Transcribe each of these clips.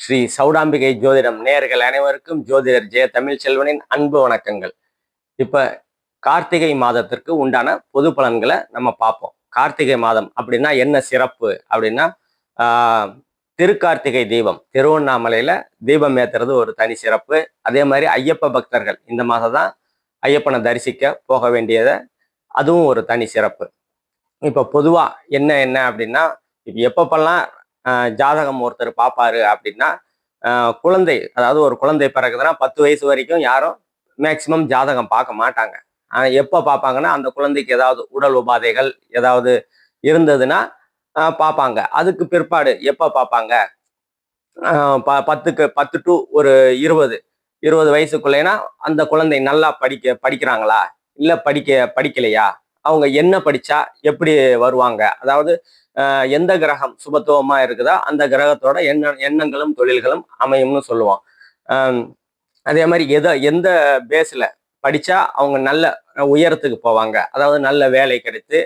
ஸ்ரீ சௌடாம்பிகை ஜோதிடம் நேயர்கள் அனைவருக்கும் ஜோதிடர் ஜெய தமிழ் செல்வனின் அன்பு வணக்கங்கள். இப்ப கார்த்திகை மாதத்திற்கு உண்டான பொது பலன்களை நம்ம பார்ப்போம். கார்த்திகை மாதம் அப்படின்னா என்ன சிறப்பு அப்படின்னா, திருக்கார்த்திகை தீபம் திருவண்ணாமலையில தீபம் ஏத்துறது ஒரு தனி சிறப்பு. அதே மாதிரி ஐயப்ப பக்தர்கள் இந்த மாதம் தான் ஐயப்பனை தரிசிக்க போக வேண்டியதை, அதுவும் ஒரு தனி சிறப்பு. இப்ப பொதுவா என்ன என்ன அப்படின்னா, இப்ப எப்பப்பெல்லாம் ஜாதகம் ஒருத்தர் பார்ப்பாரு அப்படின்னா, குழந்தை, அதாவது ஒரு குழந்தை பிறகுதுன்னா 10 வயசு வரைக்கும் யாரும் மேக்சிமம் ஜாதகம் பார்க்க மாட்டாங்க. எப்போ பார்ப்பாங்கன்னா, அந்த குழந்தைக்கு ஏதாவது உடல் உபாதைகள் ஏதாவது இருந்ததுன்னா பார்ப்பாங்க. அதுக்கு பிற்பாடு எப்போ பார்ப்பாங்க, 10 டு ஒரு 20 வயசுக்குள்ளேனா அந்த குழந்தை நல்லா படிக்கிறாங்களா, இல்லை படிக்கலையா, அவங்க என்ன படிச்சா எப்படி வருவாங்க, அதாவது எந்த கிரகம் சுபத்துவமா இருக்குதோ அந்த கிரகத்தோட எண்ணங்களும் தொழில்களும் அமையும்னு சொல்லுவோம். அதே மாதிரி எந்த பேஸ்ல படிச்சா அவங்க நல்ல உயரத்துக்கு போவாங்க, அதாவது நல்ல வேலை கிடைத்து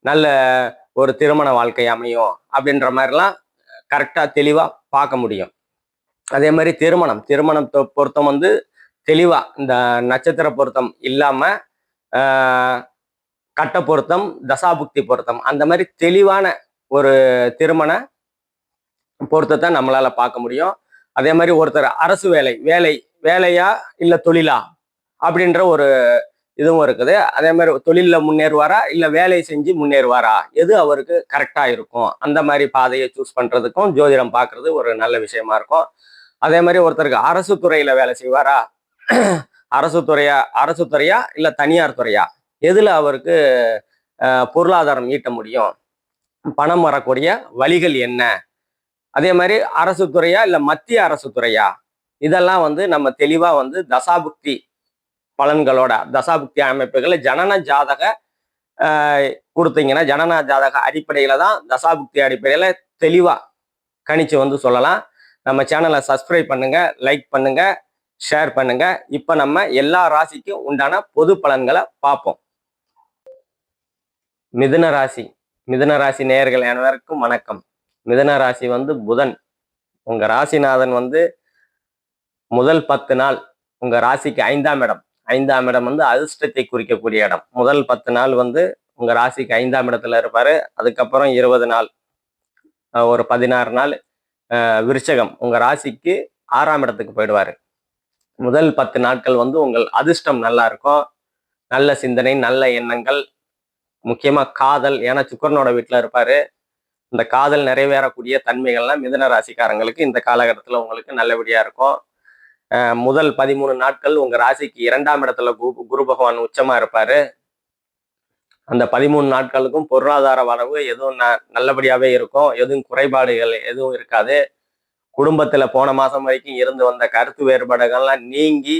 நல்ல ஒரு திருமண வாழ்க்கை அமையும் அப்படின்ற மாதிரிலாம் கரெக்டா தெளிவா பார்க்க முடியும். அதே மாதிரி திருமணத்தை பொருத்தம் வந்து தெளிவா இந்த நட்சத்திர பொருத்தம் இல்லாம கட்ட பொருத்தம், தசாபுக்தி பொருத்தம், அந்த மாதிரி தெளிவான ஒரு திருமண பொருத்தத்தை நம்மளால பார்க்க முடியும். அதே மாதிரி ஒருத்தர் அரசு வேலையா இல்ல தொழிலா அப்படின்ற ஒரு இதுவும் இருக்குது. அதே மாதிரி தொழிலில் முன்னேறுவாரா இல்லை வேலை செஞ்சு முன்னேறுவாரா, எது அவருக்கு கரெக்டா இருக்கும், அந்த மாதிரி பாதையை சூஸ் பண்றதுக்கும் ஜோதிடம் பார்க்கறது ஒரு நல்ல விஷயமா இருக்கும். அதே மாதிரி ஒருத்தருக்கு அரசு துறையில வேலை செய்வாரா, அரசு துறையா இல்லை தனியார் துறையா, எதுல அவருக்கு பொருளாதாரம் ஈட்ட முடியும், பணம் வரக்கூடிய வழிகள் என்ன, அதே மாதிரி அரசு துறையா இல்லை மத்திய அரசு துறையா, இதெல்லாம் வந்து நம்ம தெளிவா வந்து தசாபுக்தி பலன்களோட தசாபுக்தி அமைப்புகளை ஜனன ஜாதக கொடுத்தீங்கன்னா, ஜனன ஜாதக அடிப்படையில தான் தசாபுக்தி அடிப்படையில தெளிவா கணிச்சு வந்து சொல்லலாம். நம்ம சேனலை சப்ஸ்கிரைப் பண்ணுங்க, லைக் பண்ணுங்க, ஷேர் பண்ணுங்க. இப்ப நம்ம எல்லா ராசிக்கும் உண்டான பொது பலன்களை பார்ப்போம். மிதுன ராசி நேயர்கள் அனைவருக்கும் வணக்கம். மிதுன ராசி வந்து புதன், உங்க ராசிநாதன் வந்து முதல் 10 நாள் உங்க ராசிக்கு 5ஆம் இடம் வந்து அதிர்ஷ்டத்தை குறிக்கக்கூடிய இடம். முதல் 10 நாள் வந்து உங்க ராசிக்கு 5ஆம் இடத்துல இருப்பாரு. அதுக்கப்புறம் 20 நாள், ஒரு 16 நாள் விருச்சகம் உங்க ராசிக்கு 6ஆம் இடத்துக்கு போயிடுவாரு. முதல் 10 நாட்கள் வந்து உங்கள் அதிர்ஷ்டம் நல்லா இருக்கும், நல்ல சிந்தனை, நல்ல எண்ணங்கள், முக்கியமா காதல், ஏன்னா சுக்கரனோட வீட்டுல இருப்பாரு. இந்த காதல் நிறைவேறக்கூடிய தன்மைகள்லாம் மிதுன ராசிக்காரங்களுக்கு இந்த காலகட்டத்துல உங்களுக்கு நல்லபடியா இருக்கும். முதல் 13 நாட்கள் உங்க ராசிக்கு 2ஆம் இடத்துல குரு பகவான் உச்சமா இருப்பாரு. அந்த 13 நாட்களுக்கும் பொருளாதார வரவு எதுவும் நல்லபடியாவே இருக்கும், எதுவும் குறைபாடுகள் எதுவும் இருக்காது. குடும்பத்துல போன மாசம் வரைக்கும் இருந்து வந்த கருத்து வேறுபாடுகள்லாம் நீங்கி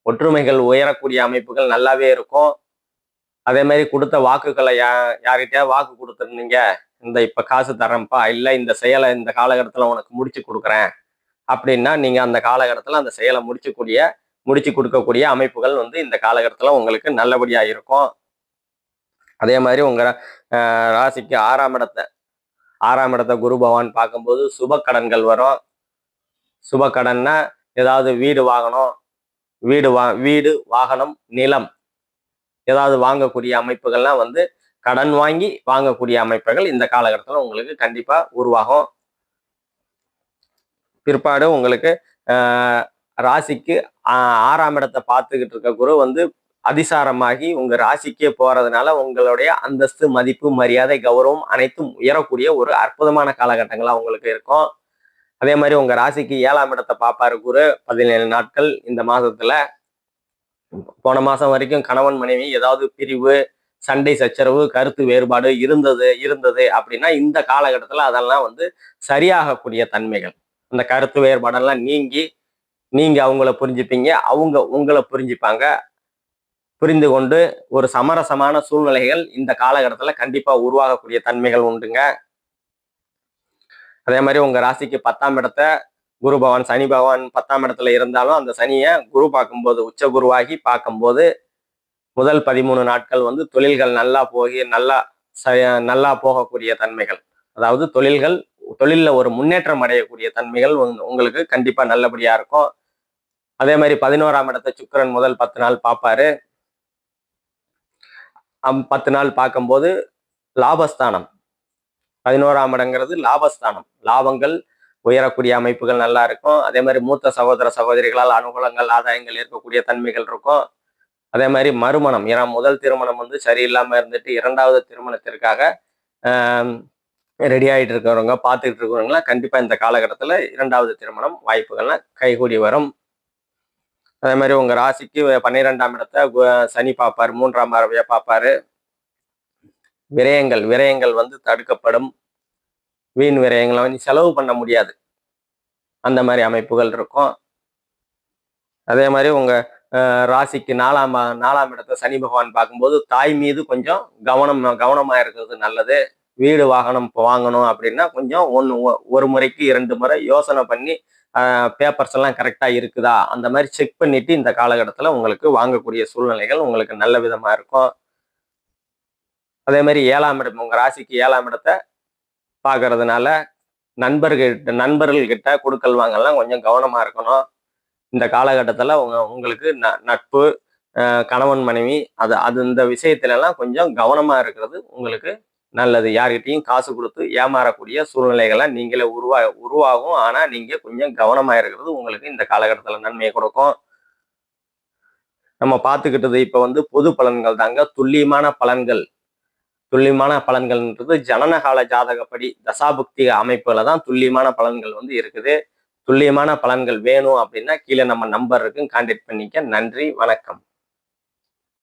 ஒற்றுமைகள் உயரக்கூடிய அமைப்புகள் நல்லாவே இருக்கும். அதே மாதிரி கொடுத்த வாக்குகளை யார்கிட்டயா வாக்கு கொடுத்துருந்தீங்க, இந்த இப்ப காசு தரேன்ப்பா, இல்லை இந்த செயலை இந்த காலகட்டத்துல உனக்கு முடிச்சு கொடுக்குறேன் அப்படின்னா, நீங்க அந்த காலகட்டத்துல அந்த செயலை முடிச்சு கொடுக்கக்கூடிய அமைப்புகள் வந்து இந்த காலகட்டத்துல உங்களுக்கு நல்லபடியா இருக்கும். அதே மாதிரி உங்க ராசிக்கு 6ஆம் இடத்தை குரு பகவான் பார்க்கும்போது சுப கடன்கள் வரும். சுப கடன்னா ஏதாவது வீடு வாகனம், நிலம் ஏதாவது வாங்கக்கூடிய அமைப்புகள்லாம் வந்து கடன் வாங்கி வாங்கக்கூடிய அமைப்புகள் இந்த காலகட்டத்தில் உங்களுக்கு கண்டிப்பா உருவாகும். பிற்பாடு உங்களுக்கு ராசிக்கு 6ஆம் இடத்தை பார்த்துக்கிட்டு இருக்க குரு வந்து அதிசாரமாகி உங்க ராசிக்கே போறதுனால உங்களுடைய அந்தஸ்து, மதிப்பு, மரியாதை, கௌரவம் அனைத்தும் உயரக்கூடிய ஒரு அற்புதமான காலகட்டங்களா உங்களுக்கு இருக்கும். அதே மாதிரி உங்க ராசிக்கு 7ஆம் இடத்தை பார்ப்பாரு குரு 17 நாட்கள். இந்த மாசத்துல போன மாசம் வரைக்கும் கணவன் மனைவி ஏதாவது பிரிவு, சண்டை சச்சரவு, கருத்து வேறுபாடு இருந்தது அப்படின்னா இந்த காலகட்டத்துல அதெல்லாம் வந்து சரியாகக்கூடிய தன்மைகள். அந்த கருத்து வேறுபாடெல்லாம் நீங்க அவங்கள புரிஞ்சுப்பீங்க, அவங்க உங்களை புரிஞ்சுப்பாங்க. புரிந்து கொண்டு ஒரு சமரசமான சூழ்நிலைகள் இந்த காலகட்டத்துல கண்டிப்பா உருவாகக்கூடிய தன்மைகள் உண்டுங்க. அதே மாதிரி உங்க ராசிக்கு 10ஆம் இடத்தை குரு பகவான், சனி பகவான் 10ஆம் இடத்துல இருந்தாலும் அந்த சனியை குரு பார்க்கும்போது, உச்ச குருவாகி பார்க்கும்போது முதல் 13 நாட்கள் வந்து தொழில்கள் நல்லா போகக்கூடிய தன்மைகள், அதாவது தொழில்கள் தொழில்ல ஒரு முன்னேற்றம் அடையக்கூடிய தன்மைகள் உங்களுக்கு கண்டிப்பா நல்லபடியா இருக்கும். அதே மாதிரி 11ஆம் இடத்தை சுக்கிரன் முதல் 10 நாள் பார்ப்பாரு. 10 நாள் பார்க்கும்போது லாபஸ்தானம். 11ஆம் இடங்கிறது லாபஸ்தானம். லாபங்கள் உயரக்கூடிய அமைப்புகள் நல்லா இருக்கும். அதே மாதிரி மூத்த சகோதர சகோதரிகளால் அனுகூலங்கள், ஆதாயங்கள் இருக்கக்கூடிய தன்மைகள் இருக்கும். அதே மாதிரி மறுமணம். ஏன்னா முதல் திருமணம் வந்து சரியில்லாம இருந்துட்டு 2வது திருமணத்திற்காக ரெடி ஆகிட்டு இருக்கிறவங்க, பார்த்துக்கிட்டு இருக்கிறவங்களாம் கண்டிப்பா இந்த காலகட்டத்தில் 2வது திருமணம் வாய்ப்புகள்லாம் கைகூடி வரும். அதே மாதிரி உங்க ராசிக்கு 12ஆம் இடத்தை சனி பார்ப்பாரு, 3ஆம் பார்வையா பார்ப்பாரு. விரயங்கள் வந்து தடுக்கப்படும். வீண் விரயங்களை வந்து செலவு பண்ண முடியாது. அந்த மாதிரி அமைப்புகள் இருக்கும். அதே மாதிரி உங்க ராசிக்கு 4ஆம் இடத்தை சனி பகவான் பார்க்கும்போது தாய் மீது கொஞ்சம் கவனமா இருக்கிறது நல்லது. வீடு வாகனம் வாங்கணும் அப்படின்னா கொஞ்சம் ஒரு முறைக்கு 2 முறை யோசனை பண்ணி பேப்பர்ஸ் எல்லாம் கரெக்டா இருக்குதா அந்த மாதிரி செக் பண்ணிட்டு இந்த காலகட்டத்தில் உங்களுக்கு வாங்கக்கூடிய சூழ்நிலைகள் உங்களுக்கு நல்ல விதமா இருக்கும். அதே மாதிரி 7ஆம் இடம் உங்க ராசிக்கு 7ஆம் இடத்தை பார்க்கறதுனால நண்பர்கள்கிட்ட கொடுக்கல் வாங்கலாம் கொஞ்சம் கவனமா இருக்கணும். இந்த காலகட்டத்தில் உங்களுக்கு நட்பு, கணவன் மனைவி அது இந்த விஷயத்துல எல்லாம் கொஞ்சம் கவனமா இருக்கிறது உங்களுக்கு நல்லது. யார்கிட்டையும் காசு கொடுத்து ஏமாறக்கூடிய சூழ்நிலைகளை நீங்களே உருவாகும். ஆனா நீங்க கொஞ்சம் கவனமா இருக்கிறது உங்களுக்கு இந்த காலகட்டத்தில் நன்மையை கொடுக்கும். நம்ம பார்த்துக்கிட்டது இப்ப வந்து பொது பலன்கள் தாங்க. துல்லியமான பலன்கள்ன்றது ஜனனகால ஜாதகப்படி தசாபுக்தி அமைப்புல தான் துல்லியமான பலன்கள் வந்து இருக்குது. துல்லியமான பலன்கள் வேணும் அப்படின்னா கீழே நம்ம நம்பர் இருக்கு, கான்டாக்ட் பண்ணிக்க. நன்றி, வணக்கம்.